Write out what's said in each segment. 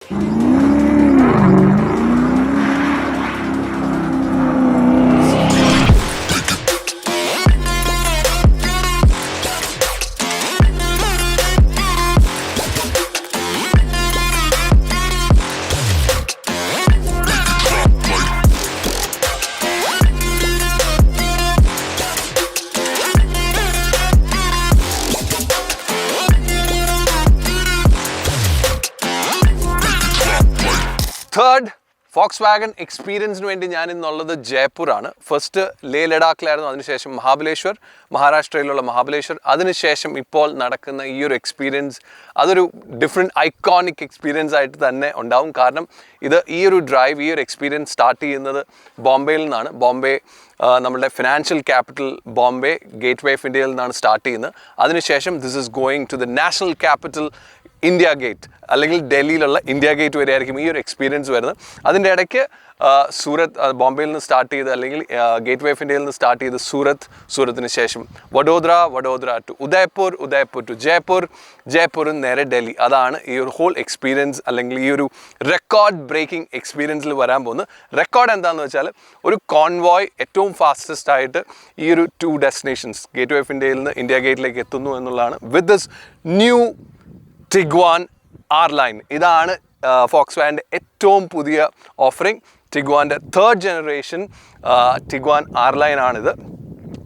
Third Volkswagen എക്സ്പീരിയൻസിന് വേണ്ടി ഞാൻ ഇന്നുള്ളത് ജയ്പൂരാണ്. ഫസ്റ്റ് ലേ ലഡാക്കിലായിരുന്നു, അതിനുശേഷം മഹാബലേശ്വർ, മഹാരാഷ്ട്രയിലുള്ള മഹാബലേശ്വർ, അതിനുശേഷം ഇപ്പോൾ നടക്കുന്ന ഈ ഒരു എക്സ്പീരിയൻസ് അതൊരു ഡിഫറെൻറ്റ് ഐക്കോണിക് എക്സ്പീരിയൻസ് ആയിട്ട് തന്നെ ഉണ്ടാവും. കാരണം ഈ ഒരു ഡ്രൈവ്, ഈ ഒരു എക്സ്പീരിയൻസ് സ്റ്റാർട്ട് ചെയ്യുന്നത് ബോംബെയിൽ നിന്നാണ്. ബോംബെ നമ്മുടെ financial capital Bombay, gateway of ഇന്ത്യയിൽ നിന്നാണ് സ്റ്റാർട്ട് ചെയ്യുന്നത്. അതിനുശേഷം this is going to the national capital India gate, അല്ലെങ്കിൽ ഡൽഹിയിലുള്ള ഇന്ത്യ ഗേറ്റ് വരെ ആയിരിക്കും ഈ ഒരു എക്സ്പീരിയൻസ് വരുന്നത്. അതിൻ്റെ ഇടയ്ക്ക് ബോംബെയിൽ നിന്ന് സ്റ്റാർട്ട് ചെയ്ത്, അല്ലെങ്കിൽ ഗേറ്റ് വേ ഓഫ് ഇന്ത്യയിൽ നിന്ന് സ്റ്റാർട്ട് ചെയ്ത് സൂറത്തിന് ശേഷം വഡോദര ടു ഉദയ്പൂർ ടു ജയ്പൂർ നേരെ ഡൽഹി. അതാണ് ഈ ഒരു ഹോൾ എക്സ്പീരിയൻസ്, അല്ലെങ്കിൽ ഈ ഒരു റെക്കോർഡ് ബ്രേക്കിംഗ് എക്സ്പീരിയൻസിൽ വരാൻ പോകുന്നത്. റെക്കോർഡ് എന്താണെന്ന് വെച്ചാൽ, ഒരു കോൺവോയ് ഏറ്റവും ഫാസ്റ്റസ്റ്റ് ആയിട്ട് ഈ ഒരു 2 ഡെസ്റ്റിനേഷൻസ് ഗേറ്റ് വേ ഓഫ് ഇന്ത്യയിൽ നിന്ന് ഇന്ത്യ ഗേറ്റിലേക്ക് എത്തുന്നു എന്നുള്ളതാണ്. With this new Tiguan R-Line. ഇതാണ് ഫോക്സ്വാഗൻ്റെ ഏറ്റവും പുതിയ offering. ടിഗ്വാൻ്റെ 3rd generation Tiguan R-Line ആണിത്.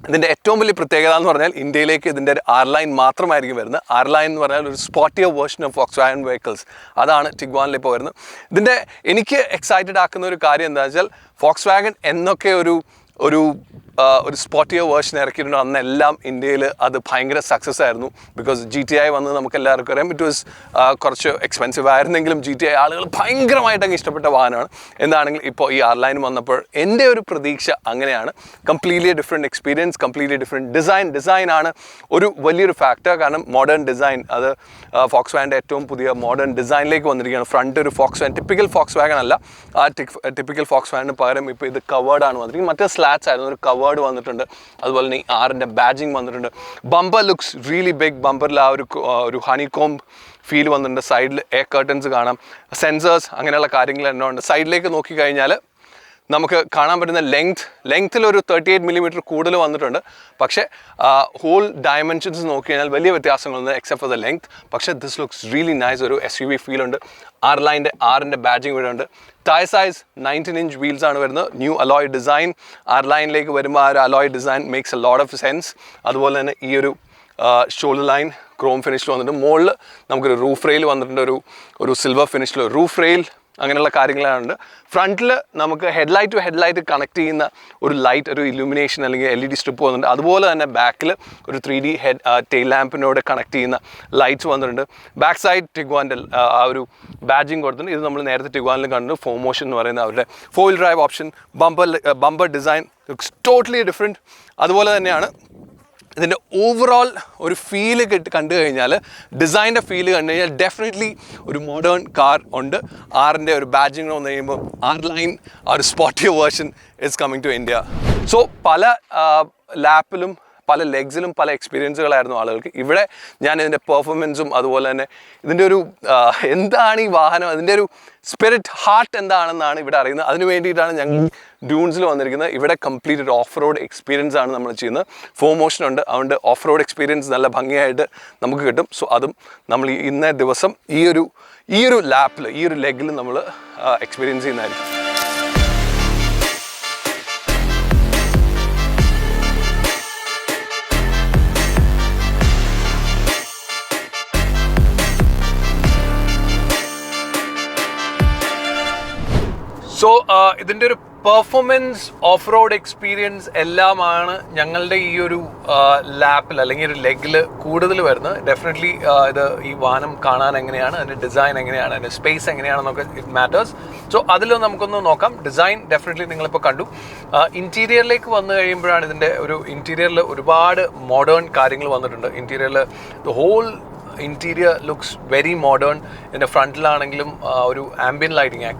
ഇതിൻ്റെ ഏറ്റവും വലിയ പ്രത്യേകത എന്ന് പറഞ്ഞാൽ, ഇന്ത്യയിലേക്ക് ഇതിൻ്റെ R-Line മാത്രമായിരിക്കും വരുന്നത്. R-Line എന്ന് പറഞ്ഞാൽ ഒരു sportier version of Volkswagen vehicles. അതാണ് ടിഗ്വാനിൽ ഇപ്പോൾ വരുന്നത്. ഇതിൻ്റെ എനിക്ക് എക്സൈറ്റഡ് ആക്കുന്ന ഒരു കാര്യം എന്താണെന്ന് വെച്ചാൽ, ഫോക്സ്വാഗൻ എന്നൊക്കെ ഒരു സ്പോർട്ടിയർ വേർഷൻ ഇറക്കിയിട്ടുണ്ട്, അന്നെല്ലാം ഇന്ത്യയിൽ അത് ഭയങ്കര സക്സസ് ആയിരുന്നു. ബിക്കോസ് GTI വന്ന് നമുക്ക് എല്ലാവർക്കും അറിയാം, ഇറ്റ് വാസ് കുറച്ച് എക്സ്പെൻസീവ് ആയിരുന്നെങ്കിലും GTI ആളുകൾ ഭയങ്കരമായിട്ട് അങ്ങ് ഇഷ്ടപ്പെട്ട വാഹനമാണ്. എന്താണെങ്കിലും ഇപ്പോൾ ഈ R-Line വന്നപ്പോൾ എൻ്റെ ഒരു പ്രതീക്ഷ അങ്ങനെയാണ്. Completely different experience, completely different ഡിസൈനാണ് ഒരു വലിയൊരു ഫാക്ടർ. കാരണം മോഡേൺ ഡിസൈൻ, അത് ഫോക്സ്വാഗൻ്റെ ഏറ്റവും പുതിയ മോഡേൺ ഡിസൈനിലേക്ക് വന്നിരിക്കുകയാണ്. ഫ്രണ്ട് ഒരു ടിപ്പിക്കൽ ഫോക്സ്വാഗൻ അല്ല, ആ ടിപ്പിക്കൽ ഫോക്സ്വാഗന് പകരം ഇപ്പോൾ ഇത് കവേർഡാണ് വന്നിരിക്കുന്നത്. മറ്റേ സ്ലാറ്റ്സ് ആയിരുന്നു, ഒരു കവേർഡ് വന്നിട്ടുണ്ട്. അതുപോലെ തന്നെ ഈ R-ൻ്റെ ബാഡ്ജിങ് വന്നിട്ടുണ്ട്. Bumper looks really big. ബമ്പറിൽ ആ ഒരു ഹണികോംബ് ഫീൽ വന്നിട്ടുണ്ട്. സൈഡിൽ എയർ കർട്ടൻസ് കാണാം, സെൻസേഴ്സ്, അങ്ങനെയുള്ള കാര്യങ്ങളെല്ലാം ഉണ്ട്. സൈഡിലേക്ക് നോക്കിക്കഴിഞ്ഞാൽ നമുക്ക് കാണാൻ പറ്റുന്ന ലെങ്ത്തിൽ ഒരു 38 mm കൂടുതൽ വന്നിട്ടുണ്ട്. പക്ഷേ ഹോൾ ഡയമെൻഷൻസ് നോക്കി കഴിഞ്ഞാൽ വലിയ വ്യത്യാസങ്ങളൊന്നും എക്സെപ്റ്റ് ഫോർ ദ ലെങ്ത്. പക്ഷേ ദിസ് ലുക്സ് റിയലി നൈസ്. ഒരു SUV ഫീലുണ്ട്. R-ൻ്റെ ബാഡ്ജിങ് ഇവിടെ ഉണ്ട്. ടയർ സൈസ് 19-inch വീൽസ് ആണ് വരുന്നത്. New alloy design. R-Lineലേക്ക് വരുമ്പോൾ ആ ഒരു alloy design makes a lot of sense. അതുപോലെ തന്നെ ഈ ഒരു ഷോൾഡർ ലൈൻ ക്രോം ഫിനിഷിൽ വന്നിട്ടുണ്ട്. മുകളിൽ നമുക്കൊരു റൂഫ് റെയിൽ വന്നിട്ടുണ്ട്, ഒരു സിൽവർ ഫിനിഷിൽ റൂഫ് റെയിൽ, അങ്ങനെയുള്ള കാര്യങ്ങളാണ്. ഫ്രണ്ടിൽ നമുക്ക് ഹെഡ്ലൈറ്റ് ടു ഹെഡ്ലൈറ്റ് കണക്ട് ചെയ്യുന്ന ഒരു ലൈറ്റ്, ഒരു ഇലുമിനേഷൻ അല്ലെങ്കിൽ LED സ്ട്രിപ്പ് വന്നിട്ടുണ്ട്. അതുപോലെ തന്നെ ബാക്കിൽ ഒരു 3D ടെയിൽ ലാമ്പിനോട് കണക്ട് ചെയ്യുന്ന ലൈറ്റ്സ് വന്നിട്ടുണ്ട്. ബാക്ക് സൈഡ് ടിഗ്വാൻ്റെ ആ ഒരു ബാഡ്ജിങ് കൊടുത്തിട്ടുണ്ട്. ഇത് നമ്മൾ നേരത്തെ ടിഗ്വാനിൽ കണ്ടു. ഫോമോഷൻ എന്ന് പറയുന്ന അവരുടെ 4-wheel drive option. Bumper design totally different. അതുപോലെ തന്നെയാണ് ഇതിൻ്റെ ഓവറോൾ ഒരു ഫീല് കണ്ടു കഴിഞ്ഞാൽ, ഡിസൈൻ്റെ ഫീല് കണ്ടു കഴിഞ്ഞാൽ ഡെഫിനറ്റ്ലി ഒരു മോഡേൺ കാർ ഉണ്ട്. R-ൻ്റെ ഒരു ബാഡ്ജിങ് വന്നു കഴിയുമ്പോൾ R-Line ആ ഒരു sportier version is coming to India. So പല ലാപ്പിലും പല ലെഗ്സിലും പല എക്സ്പീരിയൻസുകളായിരുന്നു ആളുകൾക്ക്. ഇവിടെ ഞാൻ ഇതിൻ്റെ പെർഫോമൻസും അതുപോലെ തന്നെ ഇതിൻ്റെ ഒരു എന്താണ് ഈ വാഹനം, അതിൻ്റെ ഒരു സ്പിരിറ്റ്, ഹാർട്ട് എന്താണെന്നാണ് ഇവിടെ അറിയുന്നത്. അതിന് വേണ്ടിയിട്ടാണ് ഞങ്ങൾ ഡ്യൂൺസിൽ വന്നിരിക്കുന്നത്. ഇവിടെ കംപ്ലീറ്റ് ഒരു ഓഫ് റോഡ് എക്സ്പീരിയൻസ് ആണ് നമ്മൾ ചെയ്യുന്നത്. ഫോമോഷൻ ഉണ്ട്, അതുകൊണ്ട് ഓഫ് റോഡ് എക്സ്പീരിയൻസ് നല്ല ഭംഗിയായിട്ട് നമുക്ക് കിട്ടും. സോ അതും നമ്മൾ ഇന്നേ ദിവസം ഈ ഒരു ലാപ്പിൽ, ഈ ഒരു ലെഗിൽ നമ്മൾ എക്സ്പീരിയൻസ് ചെയ്യുന്നതായിരിക്കും. സോ ഇതിൻ്റെ ഒരു പെർഫോമൻസ്, ഓഫ് റോഡ് എക്സ്പീരിയൻസ് എല്ലാമാണ് ഞങ്ങളുടെ ഈ ഒരു ലാപ്പിൽ അല്ലെങ്കിൽ ഒരു ലെഗിൽ കൂടുതൽ വരുന്നത്. ഡെഫിനറ്റ്ലി ഈ വാഹനം കാണാൻ എങ്ങനെയാണ്, അതിൻ്റെ ഡിസൈൻ എങ്ങനെയാണ്, അതിൻ്റെ സ്പേസ് എങ്ങനെയാണെന്നൊക്കെ ഇറ്റ് മാറ്റേഴ്സ്. സോ അതിൽ നമുക്കൊന്ന് നോക്കാം. ഡിസൈൻ ഡെഫിനറ്റ്ലി നിങ്ങളിപ്പോൾ കണ്ടു. ഇൻറ്റീരിയറിലേക്ക് വന്നു കഴിയുമ്പോഴാണ് ഇതിൻ്റെ ഒരു ഇൻറ്റീരിയറിൽ ഒരുപാട് മോഡേൺ കാര്യങ്ങൾ വന്നിട്ടുണ്ട്. ഇൻറ്റീരിയറിൽ the whole interior looks very modern. ഇതിൻ്റെ ഫ്രണ്ടിലാണെങ്കിലും ഒരു ആംബിയൻ ലൈറ്റിങ്,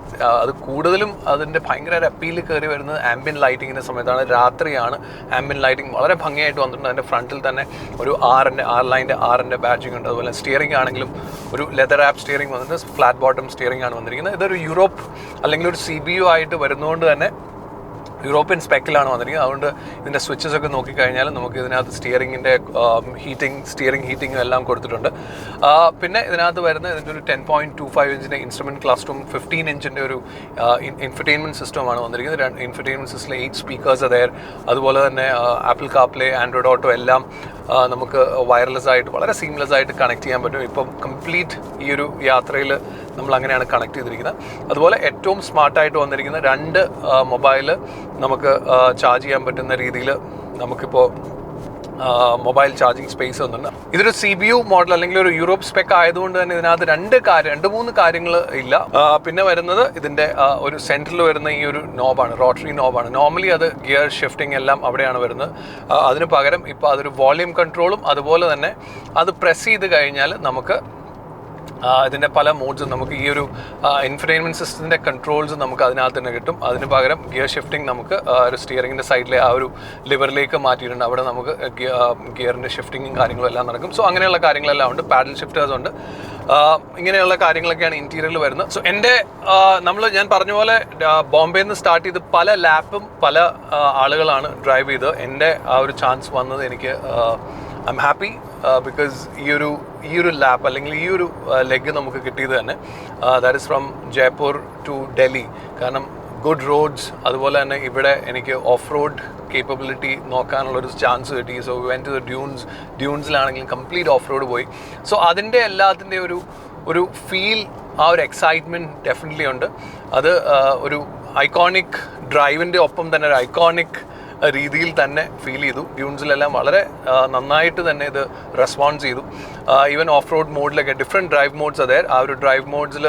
അത് കൂടുതലും അതിൻ്റെ ഭയങ്കര ഒരു അപ്പീൽ കയറി വരുന്നത് ആംബിയൻ ലൈറ്റിങ്ങിൻ്റെ സമയത്താണ്. രാത്രിയാണ് ആംബിയൻ ലൈറ്റിംഗ് വളരെ ഭംഗിയായിട്ട് വന്നിട്ടുണ്ട്. അതിൻ്റെ ഫ്രണ്ടിൽ തന്നെ ഒരു ആറിൻ്റെ ബാഡ്ജിങ് ഉണ്ട്. അതുപോലെ സ്റ്റിയറിംഗ് ആണെങ്കിലും ഒരു ലെതർ ആപ്പ് സ്റ്റിയറിംഗ് വന്നിട്ട് ഫ്ലാറ്റ് ബോട്ടം സ്റ്റിയറിംഗ് ആണ് വന്നിരിക്കുന്നത്. ഇതൊരു യൂറോപ്പ് അല്ലെങ്കിൽ ഒരു CBU ആയിട്ട് വരുന്നതുകൊണ്ട് തന്നെ യൂറോപ്യൻ സ്പെക്കിലാണ് വന്നിരിക്കുന്നത്. അതുകൊണ്ട് ഇതിൻ്റെ സ്വിച്ചസ് ഒക്കെ നോക്കിക്കഴിഞ്ഞാൽ നമുക്ക് ഇതിനകത്ത് സ്റ്റിയറിങ്ങിൻ്റെ സ്റ്റിയറിംഗ് ഹീറ്റിങ്ങും എല്ലാം കൊടുത്തിട്ടുണ്ട്. പിന്നെ ഇതിനകത്ത് വരുന്ന ഇതിൻ്റെ ഒരു 10.25 ഇഞ്ചിൻ്റെ ഇൻസ്ട്രുമെൻറ്റ് ക്ലസ്റ്ററും 15 ഇഞ്ചിൻ്റെ ഒരു ഇൻഫർടൈൻമെൻറ്റ് സിസ്റ്റമാണ് വന്നിരിക്കുന്നത്. ഇൻഫർടൈൻമെൻറ്റ് സിസ്റ്റത്തിൽ 8 സ്പീക്കേഴ്സ് അതേർ, അതുപോലെ തന്നെ ആപ്പിൾ കാർപ്ലേ, ആൻഡ്രോയിഡ് ഓട്ടോ എല്ലാം നമുക്ക് വയർലെസ് ആയിട്ട് വളരെ സീംലെസ് ആയിട്ട് കണക്ട് ചെയ്യാൻ പറ്റും. ഇപ്പം കംപ്ലീറ്റ് ഈ ഒരു യാത്രയിൽ നമ്മൾ അങ്ങനെയാണ് കണക്ട് ചെയ്തിരിക്കുന്നത്. അതുപോലെ ഏറ്റവും സ്മാർട്ടായിട്ട് വന്നിരിക്കുന്ന 2 മൊബൈൽ നമുക്ക് ചാർജ് ചെയ്യാൻ പറ്റുന്ന രീതിയിൽ നമുക്കിപ്പോൾ മൊബൈൽ ചാർജിങ് സ്പേസ് ഒന്നുണ്ട്. ഇതൊരു CBU മോഡൽ അല്ലെങ്കിൽ ഒരു യൂറോപ്പ് സ്പെക്ക് ആയതുകൊണ്ട് തന്നെ ഇതിനകത്ത് 2-3 കാര്യങ്ങൾ ഇല്ല. പിന്നെ വരുന്നത് ഇതിൻ്റെ ഒരു സെൻറ്ററിൽ വരുന്ന ഈ ഒരു നോബാണ്, റോട്ടറി നോബാണ്. നോർമലി അത് ഗിയർ ഷിഫ്റ്റിംഗ് എല്ലാം അവിടെയാണ് വരുന്നത്. അതിന് പകരം ഇപ്പോൾ അതൊരു വോളിയം കൺട്രോളും അതുപോലെ തന്നെ അത് പ്രസ് ചെയ്ത് കഴിഞ്ഞാൽ നമുക്ക് ഇതിൻ്റെ പല മോഡ്സും നമുക്ക് ഈ ഒരു ഇൻഫർടൈൻമെൻറ്റ് സിസ്റ്റത്തിൻ്റെ കൺട്രോൾസ് നമുക്ക് അതിനകത്ത് തന്നെ കിട്ടും. അതിന് പകരം ഗിയർ ഷിഫ്റ്റിംഗ് നമുക്ക് ഒരു സ്റ്റിയറിങ്ങിൻ്റെ സൈഡിലെ ആ ഒരു ലിവറിലേക്ക് മാറ്റിയിട്ടുണ്ട്. അവിടെ നമുക്ക് ഗിയറിൻ്റെ ഷിഫ്റ്റിങ്ങും കാര്യങ്ങളും എല്ലാം നടക്കും. സോ അങ്ങനെയുള്ള കാര്യങ്ങളെല്ലാം ഉണ്ട്. പാഡൽ ഷിഫ്റ്റേഴ്സ് ഉണ്ട്. ഇങ്ങനെയുള്ള കാര്യങ്ങളൊക്കെയാണ് ഇൻറ്റീരിയറിൽ വരുന്നത്. സോ ഞാൻ പറഞ്ഞ പോലെ ബോംബെയിൽ നിന്ന് സ്റ്റാർട്ട് ചെയ്ത് പല ലാപ്പും പല ആളുകളാണ് ഡ്രൈവ് ചെയ്തത്. എൻ്റെ ആ ഒരു ചാൻസ് വന്നത് എനിക്ക് ഐ എം ഹാപ്പി ബിക്കോസ് ഈ ഒരു ലാപ്പ് അല്ലെങ്കിൽ ഈ ഒരു ലെഗ് നമുക്ക് കിട്ടിയത് തന്നെ that is from Jaipur to Delhi. കാരണം ഗുഡ് റോഡ്സ്, അതുപോലെ തന്നെ ഇവിടെ എനിക്ക് ഓഫ് റോഡ് കേപ്പബിലിറ്റി നോക്കാനുള്ളൊരു ചാൻസ് കിട്ടി. So we went to the ഡ്യൂൺസിലാണെങ്കിലും കംപ്ലീറ്റ് ഓഫ് റോഡ് പോയി. സോ അതിൻ്റെ എല്ലാത്തിൻ്റെ ഒരു ഫീൽ, ആ ഒരു എക്സൈറ്റ്മെൻറ്റ് ഡെഫിനറ്റ്ലി ഉണ്ട്. അത് ഒരു ഐക്കോണിക് ഡ്രൈവിൻ്റെ ഒപ്പം തന്നെ ഒരു ഐക്കോണിക് രീതിയിൽ തന്നെ ഫീൽ ചെയ്തു. ഡ്യൂൺസിലെല്ലാം വളരെ നന്നായിട്ട് തന്നെ ഇത് റെസ്പോൺസ് ചെയ്തു. ഈവൻ ഓഫ് റോഡ് മോഡിലൊക്കെ ഡിഫറെൻറ്റ് ഡ്രൈവ് മോഡ്സ് അതേ, ആ ഒരു ഡ്രൈവ് മോഡ്സിൽ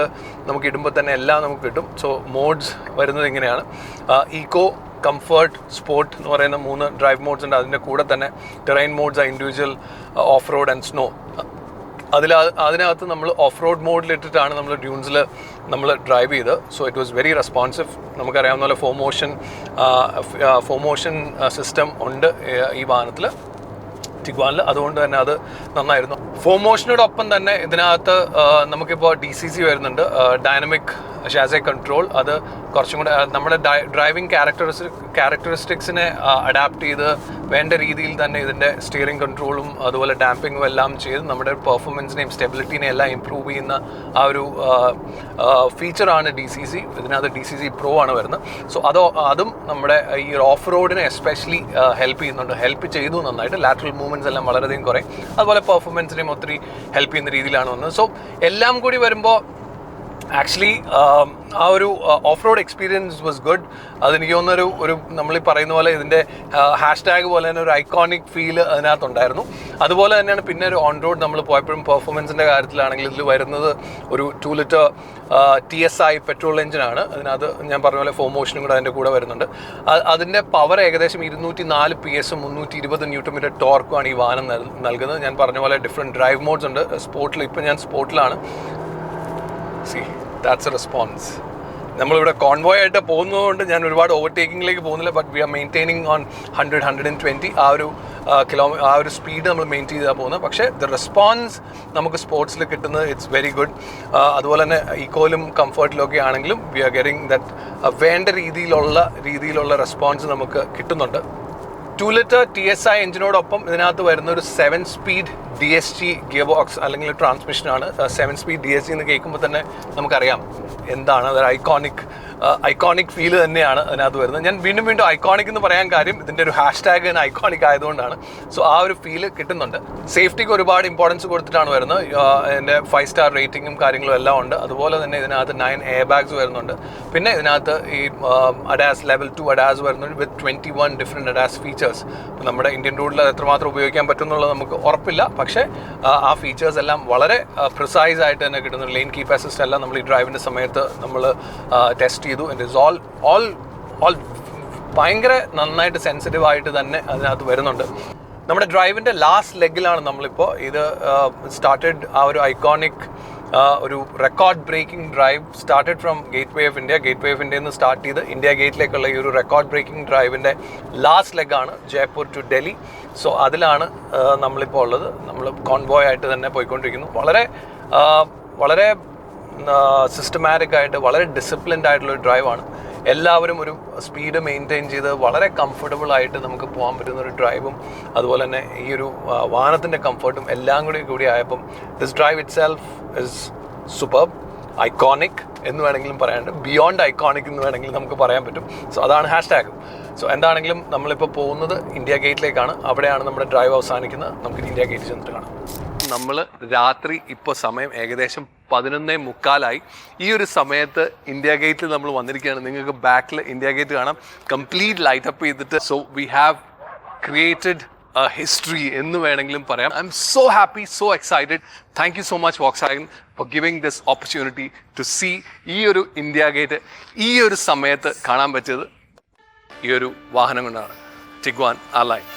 നമുക്ക് ഇടുമ്പോൾ തന്നെ എല്ലാം നമുക്ക് കിട്ടും. സോ മോഡ്സ് വരുന്നത് ഇങ്ങനെയാണ്: ഈക്കോ, കംഫർട്ട്, സ്പോർട്ട് എന്ന് പറയുന്ന 3 ഡ്രൈവ് മോഡ്സ് ഉണ്ട്. അതിൻ്റെ കൂടെ തന്നെ terrain modes, individual, off road and snow. അതിനകത്ത് നമ്മൾ ഓഫ് റോഡ് മോഡിലിട്ടിട്ടാണ് നമ്മൾ ഡ്യൂൺസിൽ നമ്മൾ ഡ്രൈവ് ചെയ്ത്. So it was very responsive. നമുക്കറിയാവുന്ന പോലെ ഫോർ മോഷൻ സിസ്റ്റം ഉണ്ട് ഈ വാഹനത്തിൽ, ടിഗ്വാനിൽ. അതുകൊണ്ട് തന്നെ അത് നന്നായിരുന്നു. ഫോർ മോഷനോടൊപ്പം തന്നെ ഇതിനകത്ത് നമുക്കിപ്പോൾ DCC വരുന്നുണ്ട്, ഡൈനമിക് ഷാസെ കൺട്രോൾ. അത് കുറച്ചും കൂടെ നമ്മുടെ ഡ്രൈവിംഗ് ക്യാരക്ടറിസ്റ്റിക്സിനെ അഡാപ്റ്റ് ചെയ്ത് വേണ്ട രീതിയിൽ തന്നെ ഇതിൻ്റെ സ്റ്റിയറിംഗ് കൺട്രോളും അതുപോലെ ഡാമ്പിങ്ങും എല്ലാം ചെയ്ത് നമ്മുടെ പെർഫോമൻസിനെയും സ്റ്റെബിലിറ്റിനെയും എല്ലാം ഇമ്പ്രൂവ് ചെയ്യുന്ന ആ ഒരു ഫീച്ചറാണ് DCC. ഇതിനകത്ത് DCC Pro ആണ് വരുന്നത്. സോ അതും നമ്മുടെ ഈ ഓഫ് റോഡിനെ എസ്പെഷ്യലി ഹെൽപ്പ് ചെയ്തു നന്നായിട്ട്. ലാറ്ററൽ മൂവ്മെൻറ്റ്സ് എല്ലാം വളരെയധികം കുറയും. അതുപോലെ പെർഫോമൻസിനെയും ഒത്തിരി ഹെൽപ്പ് ചെയ്യുന്ന രീതിയിലാണ് വന്നത്. സോ എല്ലാം കൂടി വരുമ്പോൾ ആക്ച്വലി ആ ഒരു off road experience was good. അതെനിക്ക് തോന്നുന്നൊരു നമ്മൾ ഈ പറയുന്ന പോലെ ഇതിൻ്റെ #, പോലെ തന്നെ ഒരു ഐക്കോണിക് ഫീൽ അതിനകത്തുണ്ടായിരുന്നു. അതുപോലെ തന്നെയാണ് പിന്നെ ഒരു ഓൺ റോഡ് നമ്മൾ പോയപ്പോഴും പെർഫോമൻസിൻ്റെ കാര്യത്തിലാണെങ്കിൽ ഇതിൽ വരുന്നത് ഒരു 2 ലിറ്റർ TSI പെട്രോൾ എഞ്ചിനാണ്. അതിനകത്ത് ഞാൻ പറഞ്ഞ പോലെ ഫോർ മോഷനും കൂടെ അതിൻ്റെ കൂടെ വരുന്നുണ്ട്. അതിൻ്റെ പവർ ഏകദേശം 204 PS, 320 Nm ടോർക്കുമാണ് ഈ വാഹനം നൽകുന്നത്. ഞാൻ പറഞ്ഞ പോലെ ഡിഫറെൻറ്റ് ഡ്രൈവ് മോഡ്സ് ഉണ്ട്. സ്പോർട്ടിൽ ഇപ്പോൾ ഞാൻ സ്പോർട്ടിലാണ്. That's a response. നമ്മളിവിടെ കോൺവോയ് ആയിട്ട് പോകുന്നതുകൊണ്ട് ഞാൻ ഒരുപാട് ഓവർടേക്കിങ്ങിലേക്ക് പോകുന്നില്ല. But we are maintaining on 100-120 ആ ഒരു സ്പീഡ് നമ്മൾ മെയിൻറ്റെയിൻ ചെയ്താൽ പോകുന്നത്. പക്ഷേ ദ റെസ്പോൺസ് നമുക്ക് സ്പോർട്സിൽ കിട്ടുന്നത് ഇറ്റ്സ് വെരി ഗുഡ്. അതുപോലെ തന്നെ ഈക്കോയിലും കംഫർട്ടിലും ഒക്കെ ആണെങ്കിലും വി ആർ ഗെറ്റിംഗ് ദറ്റ് വേണ്ട രീതിയിലുള്ള റെസ്പോൺസ് നമുക്ക് കിട്ടുന്നുണ്ട്. 2 ലിറ്റർ TSI എഞ്ചിനോടൊപ്പം ഇതിനകത്ത് വരുന്ന ഒരു 7 സ്പീഡ് DSG ഗിയർ ബോക്സ് അല്ലെങ്കിൽ ട്രാൻസ്മിഷനാണ്. 7 സ്പീഡ് DSG എന്ന് കേൾക്കുമ്പോൾ തന്നെ നമുക്കറിയാം എന്താണ് അതൊരു ഐക്കോണിക് ഫീല് തന്നെയാണ് അതിനകത്ത് വരുന്നത്. ഞാൻ വീണ്ടും ഐക്കോണിക് എന്ന് പറയാൻ കാര്യം ഇതിൻ്റെ ഒരു #, ഐക്കോണിക് ആയതുകൊണ്ടാണ്. സോ ആ ഒരു ഫീല് കിട്ടുന്നുണ്ട്. സേഫ്റ്റിക്ക് ഒരുപാട് ഇമ്പോർട്ടൻസ് കൊടുത്തിട്ടാണ് വരുന്നത്. ഇതിൻ്റെ 5 സ്റ്റാർ റേറ്റിങ്ങും കാര്യങ്ങളും എല്ലാം ഉണ്ട്. അതുപോലെ തന്നെ ഇതിനകത്ത് 9 എയർ ബാഗ്സ് വരുന്നുണ്ട്. പിന്നെ ഇതിനകത്ത് ഈ ADAS ലെവൽ 2 ADAS വരുന്നുണ്ട് വിത്ത് 21 ഡിഫറെൻറ്റ് ADAS ഫീച്ചേഴ്സ്. നമ്മുടെ ഇന്ത്യൻ റോഡിൽ അത് എത്രമാത്രം ഉപയോഗിക്കാൻ പറ്റും എന്നുള്ളത് നമുക്ക് ഉറപ്പില്ല. പക്ഷേ ആ ഫീച്ചേഴ്സ് എല്ലാം വളരെ പ്രിസൈസ് ആയിട്ട് തന്നെ കിട്ടുന്നു. ലെയിൻ കീപ്പ് അസിസ്റ്റ് എല്ലാം നമ്മൾ ഈ ഡ്രൈവിൻ്റെ സമയത്ത് നമ്മൾ ടെസ്റ്റ് ചെയ്തു. ഇറ്റ് ഈസ് ഓൾ ഭയങ്കര നന്നായിട്ട് സെൻസിറ്റീവ് ആയിട്ട് തന്നെ അതിനകത്ത് വരുന്നുണ്ട്. നമ്മുടെ ഡ്രൈവിൻ്റെ ലാസ്റ്റ് ലെഗിലാണ് നമ്മളിപ്പോൾ ഇത് സ്റ്റാർട്ടഡ് ആ ഒരു ഐക്കോണിക് ഒരു record breaking drive started from gateway of India. Gateway of ഇന്ത്യയിൽ നിന്ന് സ്റ്റാർട്ട് ചെയ്ത് ഇന്ത്യ ഗേറ്റിലേക്കുള്ള ഈ ഒരു റെക്കോർഡ് ബ്രേക്കിംഗ് ഡ്രൈവിൻ്റെ ലാസ്റ്റ് ലെഗാണ് ജയ്പൂർ ടു ഡൽഹി. സോ അതിലാണ് നമ്മളിപ്പോൾ ഉള്ളത്. നമ്മൾ കോൺവോയ് ആയിട്ട് തന്നെ പോയിക്കൊണ്ടിരിക്കുന്നു. വളരെ സിസ്റ്റമാറ്റിക് ആയിട്ട് വളരെ ഡിസിപ്ലിൻഡ് ആയിട്ടുള്ളൊരു ഡ്രൈവാണ്. എല്ലാവരും ഒരു സ്പീഡ് മെയിൻറ്റെയിൻ ചെയ്ത് വളരെ കംഫർട്ടബിൾ ആയിട്ട് നമുക്ക് പോകാൻ പറ്റുന്ന ഒരു ഡ്രൈവും അതുപോലെ തന്നെ ഈ ഒരു വാഹനത്തിൻ്റെ കംഫർട്ടും എല്ലാം കൂടി ആയപ്പം this drive it self is superb, iconic എന്ന് വേണമെങ്കിലും പറയാനുണ്ട്, ബിയോണ്ട് ഐക്കോണിക് എന്ന് വേണമെങ്കിലും നമുക്ക് പറയാൻ പറ്റും. സോ അതാണ് ഹാഷ്ടാഗ്. സോ എന്താണെങ്കിലും നമ്മളിപ്പോൾ പോകുന്നത് ഇന്ത്യ ഗേറ്റിലേക്കാണ്. അവിടെയാണ് നമ്മുടെ ഡ്രൈവ് അവസാനിക്കുന്നത്. നമുക്ക് ഇന്ത്യ ഗേറ്റിൽ ചെന്നിട്ട് കാണാം. നമ്മൾ രാത്രി ഇപ്പോൾ സമയം ഏകദേശം 11:45 ഈ ഒരു സമയത്ത് ഇന്ത്യ ഗേറ്റിൽ നമ്മൾ വന്നിരിക്കുകയാണ്. നിങ്ങൾക്ക് ബാക്കിൽ ഇന്ത്യ ഗേറ്റ് കാണാം, കംപ്ലീറ്റ് ലൈറ്റ് അപ്പ് ചെയ്തിട്ട്. So we have created history എന്ന് വേണമെങ്കിലും പറയാം. I'm so happy, so excited. Thank you so much Volkswagen for giving this opportunity to see ഈ ഒരു ഇന്ത്യ ഗേറ്റ് ഈ ഒരു സമയത്ത് കാണാൻ പറ്റിയത് ഈ ഒരു വാഹനം കൊണ്ടാണ്, ടിഗ്വാൻ R-Line.